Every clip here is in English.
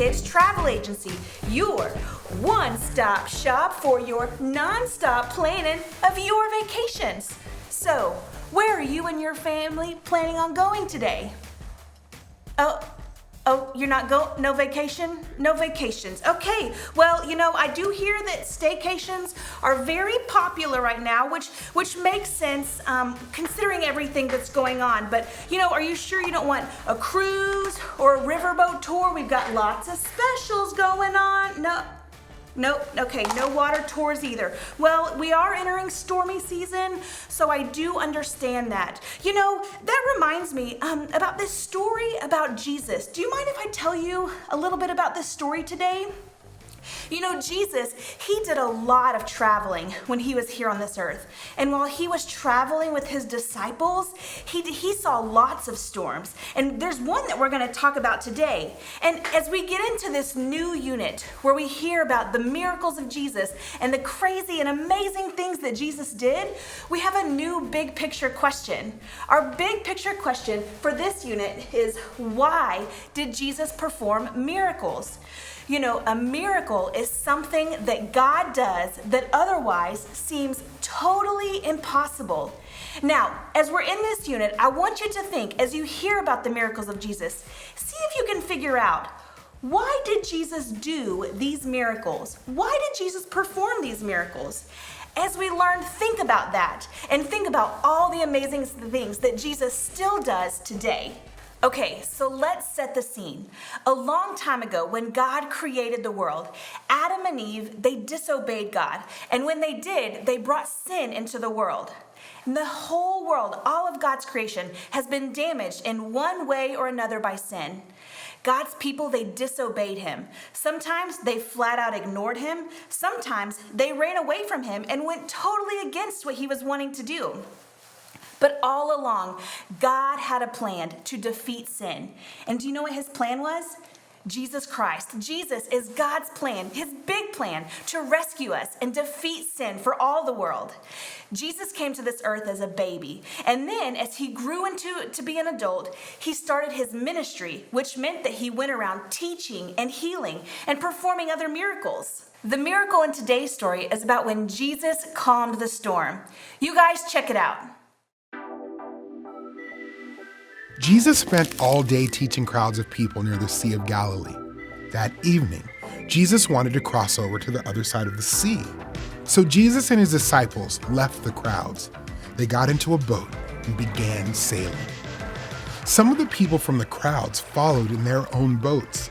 Voyage Travel Agency, your one-stop shop for your non-stop planning of your vacations. So, where are you and your family planning on going today? Oh, you're not going? No vacation? No vacations. Okay, well, I do hear that staycations are very popular right now, which makes sense considering everything that's going on. But, are you sure you don't want a cruise or a riverboat tour? We've got lots of specials going on. Nope, okay, no water tours either. Well, we are entering stormy season, so I do understand that. That reminds me about this story about Jesus. Do you mind if I tell you a little bit about this story today? Jesus, he did a lot of traveling when he was here on this earth. And while he was traveling with his disciples, he saw lots of storms. And there's one that we're going to talk about today. And as we get into this new unit where we hear about the miracles of Jesus and the crazy and amazing things that Jesus did, we have a new big picture question. Our big picture question for this unit is, why did Jesus perform miracles? A miracle is something that God does that otherwise seems totally impossible. Now, as we're in this unit, I want you to think, as you hear about the miracles of Jesus, see if you can figure out, why did Jesus do these miracles? Why did Jesus perform these miracles? As we learn, think about that and think about all the amazing things that Jesus still does today. Okay, so let's set the scene. A long time ago, when God created the world, Adam and Eve, they disobeyed God. And when they did, they brought sin into the world. And the whole world, all of God's creation, has been damaged in one way or another by sin. God's people, they disobeyed him. Sometimes they flat out ignored him. Sometimes they ran away from him and went totally against what he was wanting to do. But all along, God had a plan to defeat sin. And do you know what his plan was? Jesus Christ. Jesus is God's plan, his big plan to rescue us and defeat sin for all the world. Jesus came to this earth as a baby. And then as he grew to be an adult, he started his ministry, which meant that he went around teaching and healing and performing other miracles. The miracle in today's story is about when Jesus calmed the storm. You guys check it out. Jesus spent all day teaching crowds of people near the Sea of Galilee. That evening, Jesus wanted to cross over to the other side of the sea. So Jesus and his disciples left the crowds. They got into a boat and began sailing. Some of the people from the crowds followed in their own boats.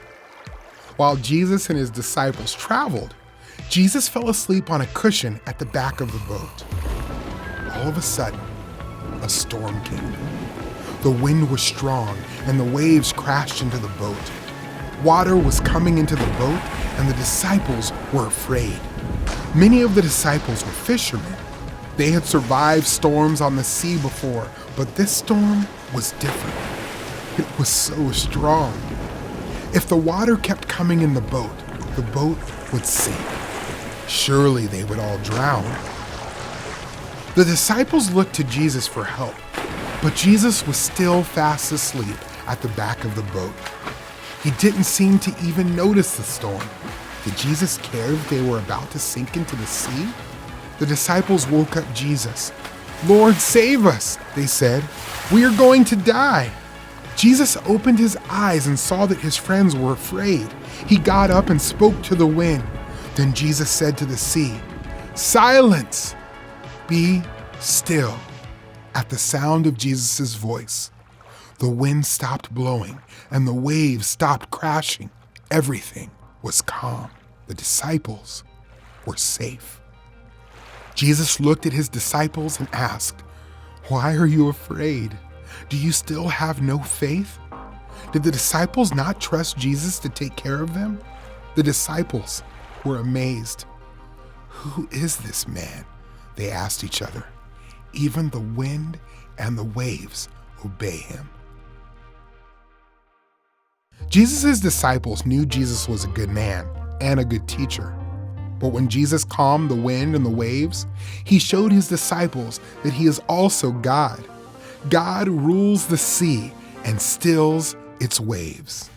While Jesus and his disciples traveled, Jesus fell asleep on a cushion at the back of the boat. All of a sudden, a storm came. The wind was strong, and the waves crashed into the boat. Water was coming into the boat, and the disciples were afraid. Many of the disciples were fishermen. They had survived storms on the sea before, but this storm was different. It was so strong. If the water kept coming in the boat would sink. Surely they would all drown. The disciples looked to Jesus for help. But Jesus was still fast asleep at the back of the boat. He didn't seem to even notice the storm. Did Jesus care if they were about to sink into the sea? The disciples woke up Jesus. "Lord, save us," they said. "We are going to die." Jesus opened his eyes and saw that his friends were afraid. He got up and spoke to the wind. Then Jesus said to the sea, "Silence! Be still." At the sound of Jesus' voice, the wind stopped blowing and the waves stopped crashing. Everything was calm. The disciples were safe. Jesus looked at his disciples and asked, "Why are you afraid? Do you still have no faith?" Did the disciples not trust Jesus to take care of them? The disciples were amazed. "Who is this man?" they asked each other. Even the wind and the waves obey him. Jesus' disciples knew Jesus was a good man and a good teacher. But when Jesus calmed the wind and the waves, he showed his disciples that he is also God. God rules the sea and stills its waves.